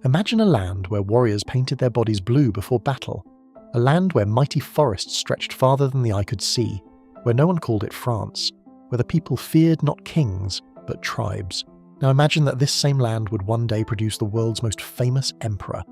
Imagine a land where warriors painted their bodies blue before battle, a land where mighty forests stretched farther than the eye could see, where no one called it France, where the people feared not kings, but tribes. Now imagine that this same land would one day produce the world's most famous emperor,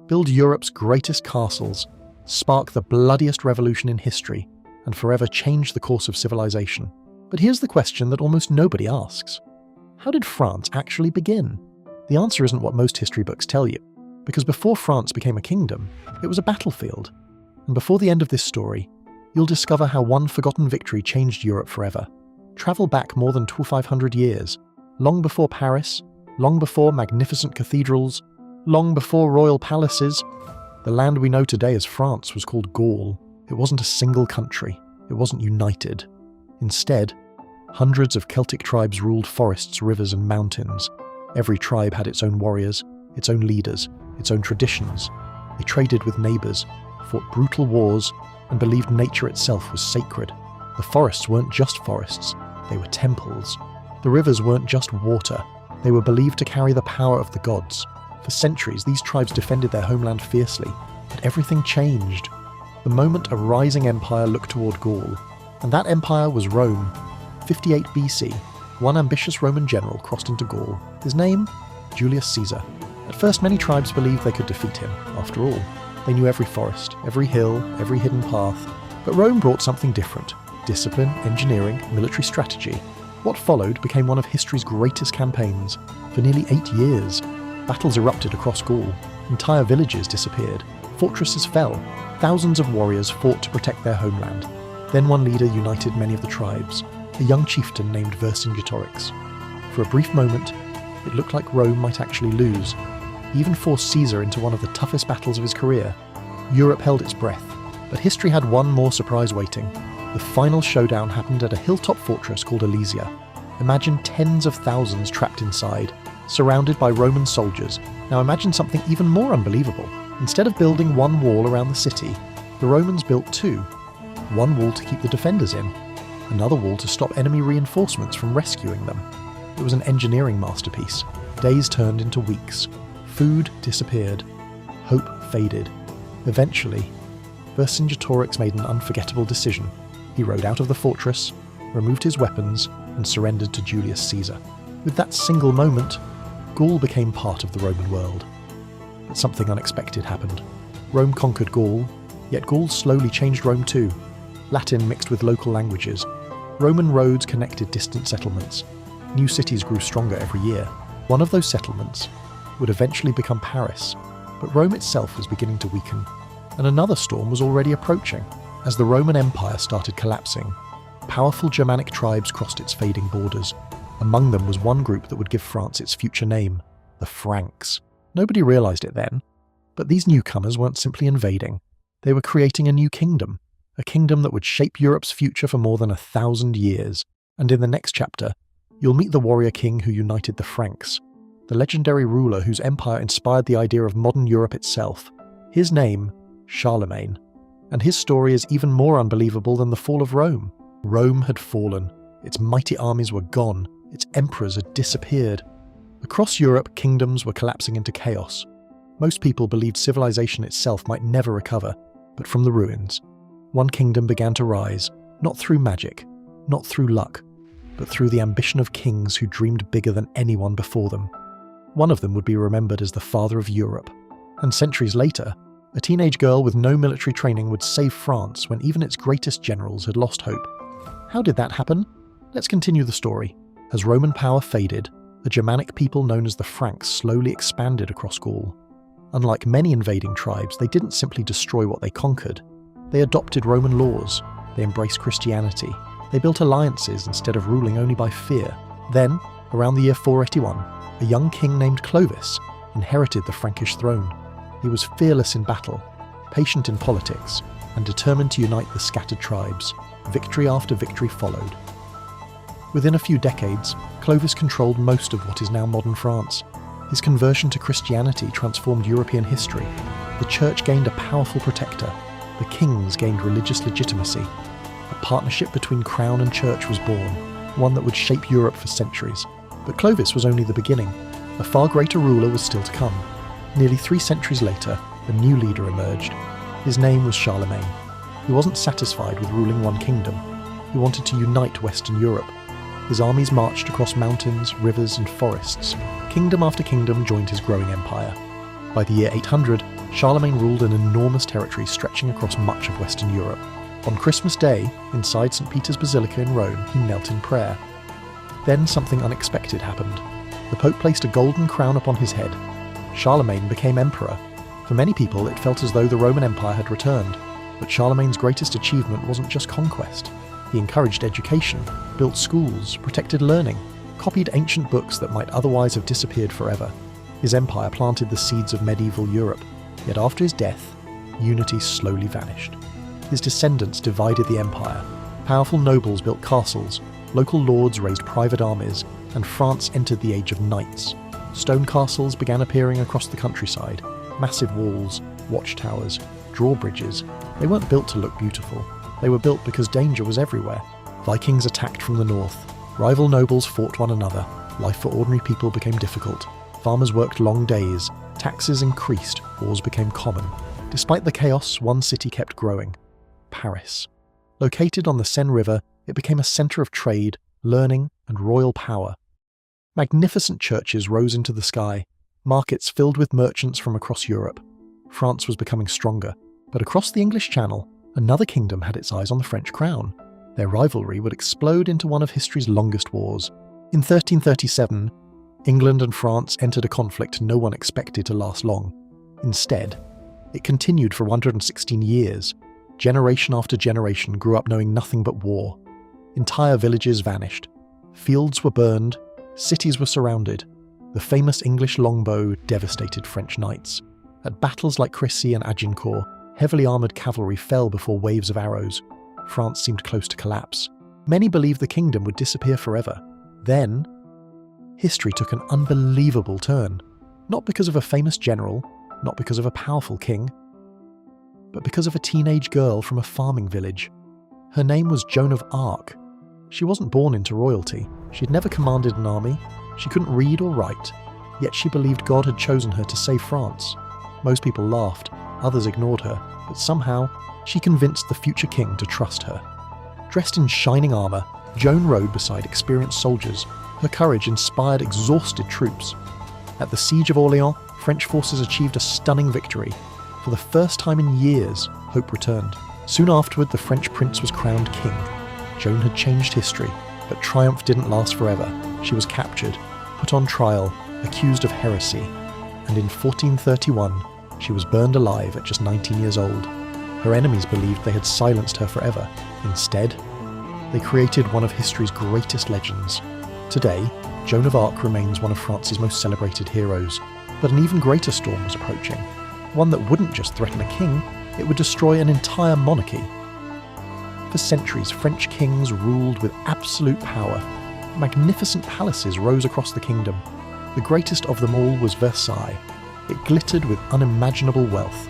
build Europe's greatest castles, spark the bloodiest revolution in history, and forever change the course of civilization. But here's the question that almost nobody asks. How did France actually begin? The answer isn't what most history books tell you, because before France became a kingdom, it was a battlefield. And before the end of this story, you'll discover how one forgotten victory changed Europe forever. Travel back more than 500 years, long before Paris, long before magnificent cathedrals, long before royal palaces. The land we know today as France was called Gaul. It wasn't a single country. It wasn't united. Instead, hundreds of Celtic tribes ruled forests, rivers, and mountains. Every tribe had its own warriors, its own leaders, its own traditions. They traded with neighbours, fought brutal wars, and believed nature itself was sacred. The forests weren't just forests, they were temples. The rivers weren't just water, they were believed to carry the power of the gods. For centuries, these tribes defended their homeland fiercely, but everything changed. The moment a rising empire looked toward Gaul, and that empire was Rome. 58 BC, one ambitious Roman general crossed into Gaul. His name? Julius Caesar. At first, many tribes believed they could defeat him. After all, they knew every forest, every hill, every hidden path. But Rome brought something different. Discipline, engineering, military strategy. What followed became one of history's greatest campaigns. For nearly 8 years, battles erupted across Gaul. Entire villages disappeared. Fortresses fell. Thousands of warriors fought to protect their homeland. Then one leader united many of the tribes, a young chieftain named Vercingetorix. For a brief moment, it looked like Rome might actually lose. He even forced Caesar into one of the toughest battles of his career. Europe held its breath, but history had one more surprise waiting. The final showdown happened at a hilltop fortress called Alesia. Imagine tens of thousands trapped inside, surrounded by Roman soldiers. Now imagine something even more unbelievable. Instead of building one wall around the city, the Romans built two. One wall to keep the defenders in, another wall to stop enemy reinforcements from rescuing them. It was an engineering masterpiece. Days turned into weeks. Food disappeared. Hope faded. Eventually, Vercingetorix made an unforgettable decision. He rode out of the fortress, removed his weapons, and surrendered to Julius Caesar. With that single moment, Gaul became part of the Roman world. But something unexpected happened. Rome conquered Gaul, yet Gaul slowly changed Rome too. Latin mixed with local languages. Roman roads connected distant settlements. New cities grew stronger every year. One of those settlements would eventually become Paris, but Rome itself was beginning to weaken. And another storm was already approaching. As the Roman Empire started collapsing, powerful Germanic tribes crossed its fading borders. Among them was one group that would give France its future name, the Franks. Nobody realized it then, but these newcomers weren't simply invading. They were creating a new kingdom, a kingdom that would shape Europe's future for more than 1,000 years. And in the next chapter, you'll meet the warrior king who united the Franks, the legendary ruler whose empire inspired the idea of modern Europe itself. His name, Charlemagne. And his story is even more unbelievable than the fall of Rome. Rome had fallen. Its mighty armies were gone. Its emperors had disappeared. Across Europe, kingdoms were collapsing into chaos. Most people believed civilization itself might never recover, but from the ruins, one kingdom began to rise, not through magic, not through luck, but through the ambition of kings who dreamed bigger than anyone before them. One of them would be remembered as the father of Europe. And centuries later, a teenage girl with no military training would save France when even its greatest generals had lost hope. How did that happen? Let's continue the story. As Roman power faded, the Germanic people known as the Franks slowly expanded across Gaul. Unlike many invading tribes, they didn't simply destroy what they conquered. They adopted Roman laws. They embraced Christianity. They built alliances instead of ruling only by fear. Then, around the year 481, a young king named Clovis inherited the Frankish throne. He was fearless in battle, patient in politics, and determined to unite the scattered tribes. Victory after victory followed. Within a few decades, Clovis controlled most of what is now modern France. His conversion to Christianity transformed European history. The church gained a powerful protector. The kings gained religious legitimacy. A partnership between crown and church was born, one that would shape Europe for centuries. But Clovis was only the beginning. A far greater ruler was still to come. Nearly 3 centuries later, a new leader emerged. His name was Charlemagne. He wasn't satisfied with ruling one kingdom. He wanted to unite Western Europe. His armies marched across mountains, rivers, and forests. Kingdom after kingdom joined his growing empire. By the year 800, Charlemagne ruled an enormous territory stretching across much of Western Europe. On Christmas Day, inside St. Peter's Basilica in Rome, he knelt in prayer. Then something unexpected happened. The Pope placed a golden crown upon his head. Charlemagne became emperor. For many people, it felt as though the Roman Empire had returned. But Charlemagne's greatest achievement wasn't just conquest. He encouraged education, built schools, protected learning, copied ancient books that might otherwise have disappeared forever. His empire planted the seeds of medieval Europe. Yet after his death, unity slowly vanished. His descendants divided the empire. Powerful nobles built castles, local lords raised private armies, and France entered the age of knights. Stone castles began appearing across the countryside. Massive walls, watchtowers, drawbridges. They weren't built to look beautiful. They were built because danger was everywhere. Vikings attacked from the north. Rival nobles fought one another. Life for ordinary people became difficult. Farmers worked long days. Taxes increased. Wars became common. Despite the chaos, one city kept growing. Paris. Located on the Seine River, it became a centre of trade, learning, and royal power. Magnificent churches rose into the sky. Markets filled with merchants from across Europe. France was becoming stronger. But across the English Channel, another kingdom had its eyes on the French crown. Their rivalry would explode into one of history's longest wars. In 1337, England and France entered a conflict no one expected to last long. Instead, it continued for 116 years. Generation after generation grew up knowing nothing but war. Entire villages vanished. Fields were burned. Cities were surrounded. The famous English longbow devastated French knights. At battles like Crécy and Agincourt, heavily armoured cavalry fell before waves of arrows. France seemed close to collapse. Many believed the kingdom would disappear forever. Then, history took an unbelievable turn. Not because of a famous general, not because of a powerful king, but because of a teenage girl from a farming village. Her name was Joan of Arc. She wasn't born into royalty. She'd never commanded an army. She couldn't read or write. Yet she believed God had chosen her to save France. Most people laughed. Others ignored her. But somehow, she convinced the future king to trust her. Dressed in shining armour, Joan rode beside experienced soldiers. Her courage inspired exhausted troops. At the Siege of Orléans, French forces achieved a stunning victory. For the first time in years, hope returned. Soon afterward, the French prince was crowned king. Joan had changed history, but triumph didn't last forever. She was captured, put on trial, accused of heresy, and in 1431, she was burned alive at just 19 years old. Her enemies believed they had silenced her forever. Instead, they created one of history's greatest legends. Today, Joan of Arc remains one of France's most celebrated heroes, but an even greater storm was approaching. One that wouldn't just threaten a king, it would destroy an entire monarchy. For centuries, French kings ruled with absolute power. Magnificent palaces rose across the kingdom. The greatest of them all was Versailles. It glittered with unimaginable wealth.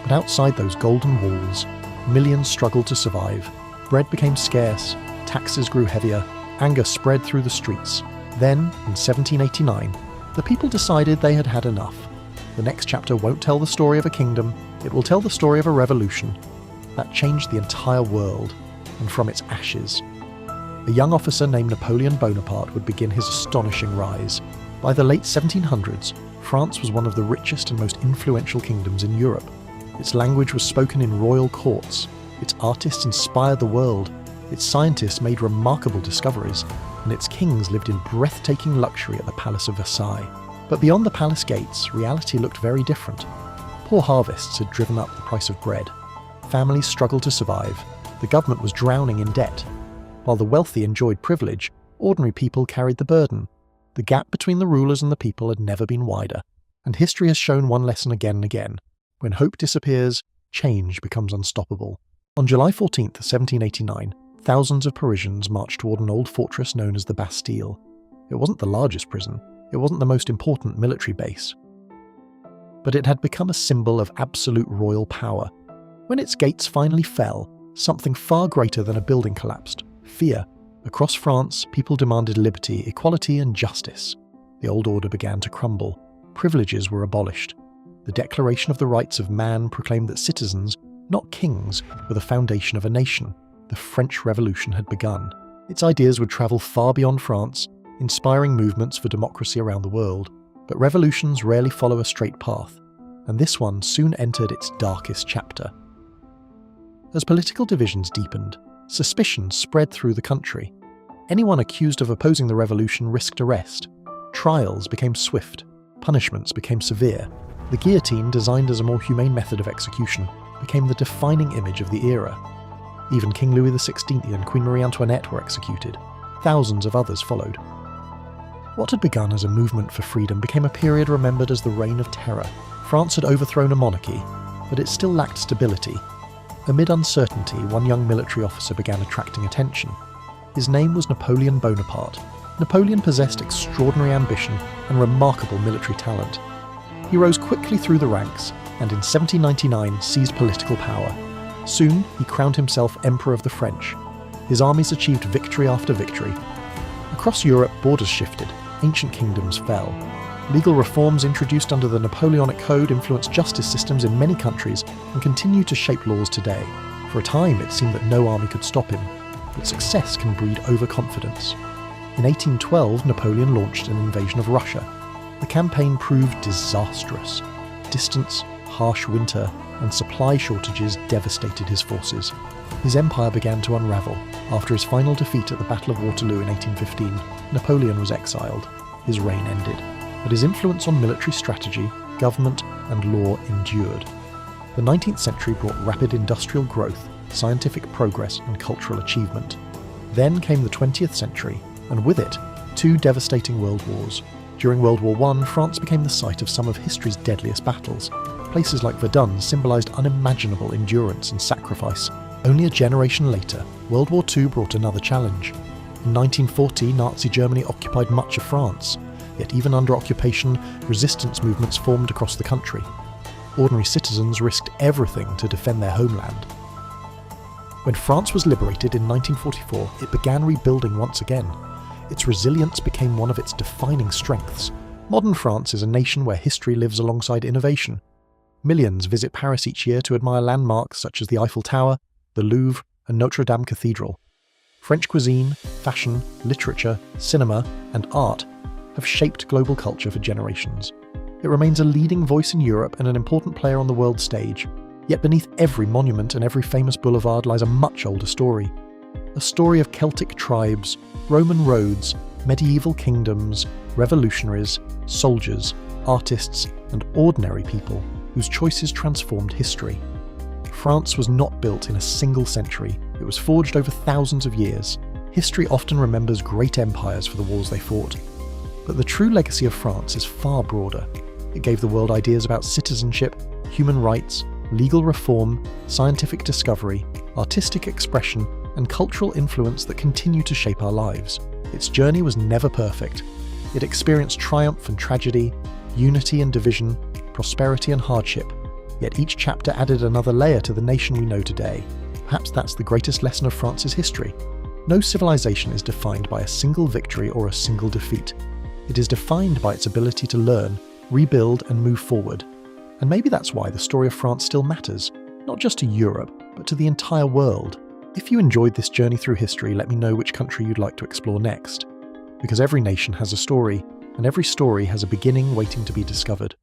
But outside those golden walls, millions struggled to survive. Bread became scarce, taxes grew heavier, anger spread through the streets. Then, in 1789, the people decided they had had enough. The next chapter won't tell the story of a kingdom, it will tell the story of a revolution that changed the entire world, and from its ashes. A young officer named Napoleon Bonaparte would begin his astonishing rise. By the late 1700s, France was one of the richest and most influential kingdoms in Europe. Its language was spoken in royal courts, its artists inspired the world, its scientists made remarkable discoveries, and its kings lived in breathtaking luxury at the Palace of Versailles. But beyond the palace gates, reality looked very different. Poor harvests had driven up the price of bread. Families struggled to survive. The government was drowning in debt. While the wealthy enjoyed privilege, ordinary people carried the burden. The gap between the rulers and the people had never been wider. And history has shown one lesson again and again. When hope disappears, change becomes unstoppable. On July 14th, 1789, thousands of Parisians marched toward an old fortress known as the Bastille. It wasn't the largest prison. It wasn't the most important military base. But it had become a symbol of absolute royal power. When its gates finally fell, something far greater than a building collapsed: fear. Across France, people demanded liberty, equality, and justice. The old order began to crumble. Privileges were abolished. the Declaration of the Rights of Man proclaimed that citizens, not kings, were the foundation of a nation. The French Revolution had begun. Its ideas would travel far beyond France, inspiring movements for democracy around the world. But revolutions rarely follow a straight path, and this one soon entered its darkest chapter. As political divisions deepened, suspicion spread through the country. Anyone accused of opposing the revolution risked arrest. Trials became swift, punishments became severe. The guillotine, designed as a more humane method of execution, became the defining image of the era. Even King Louis XVI and Queen Marie Antoinette were executed. Thousands of others followed. What had begun as a movement for freedom became a period remembered as the Reign of Terror. France had overthrown a monarchy, but it still lacked stability. Amid uncertainty, one young military officer began attracting attention. His name was Napoleon Bonaparte. Napoleon possessed extraordinary ambition and remarkable military talent. He rose quickly through the ranks and in 1799 seized political power. Soon, he crowned himself Emperor of the French. His armies achieved victory after victory. Across Europe, borders shifted, ancient kingdoms fell. Legal reforms introduced under the Napoleonic Code influenced justice systems in many countries and continue to shape laws today. For a time, it seemed that no army could stop him, but success can breed overconfidence. In 1812, Napoleon launched an invasion of Russia. The campaign proved disastrous. Distance, harsh winter, and supply shortages devastated his forces. His empire began to unravel. After his final defeat at the Battle of Waterloo in 1815, Napoleon was exiled. His reign ended. But his influence on military strategy, government, and law endured. The 19th century brought rapid industrial growth, scientific progress, and cultural achievement. Then came the 20th century, and with it, two devastating world wars. During World War I, France became the site of some of history's deadliest battles. Places like Verdun symbolised unimaginable endurance and sacrifice. Only a generation later, World War II brought another challenge. In 1940, Nazi Germany occupied much of France. Yet even under occupation, resistance movements formed across the country. Ordinary citizens risked everything to defend their homeland. When France was liberated in 1944, it began rebuilding once again. Its resilience became one of its defining strengths. Modern France is a nation where history lives alongside innovation. Millions visit Paris each year to admire landmarks such as the Eiffel Tower, the Louvre, and Notre Dame Cathedral. French cuisine, fashion, literature, cinema, and art have shaped global culture for generations. It remains a leading voice in Europe and an important player on the world stage. Yet beneath every monument and every famous boulevard lies a much older story. A story of Celtic tribes, Roman roads, medieval kingdoms, revolutionaries, soldiers, artists, and ordinary people whose choices transformed history. France was not built in a single century. It was forged over thousands of years. History often remembers great empires for the wars they fought. But the true legacy of France is far broader. It gave the world ideas about citizenship, human rights, legal reform, scientific discovery, artistic expression, and cultural influence that continue to shape our lives. Its journey was never perfect. It experienced triumph and tragedy, unity and division, prosperity and hardship. Yet each chapter added another layer to the nation we know today. Perhaps that's the greatest lesson of France's history. No civilization is defined by a single victory or a single defeat. It is defined by its ability to learn, rebuild, and move forward. And maybe that's why the story of France still matters, not just to Europe, but to the entire world. If you enjoyed this journey through history, let me know which country you'd like to explore next. Because every nation has a story, and every story has a beginning waiting to be discovered.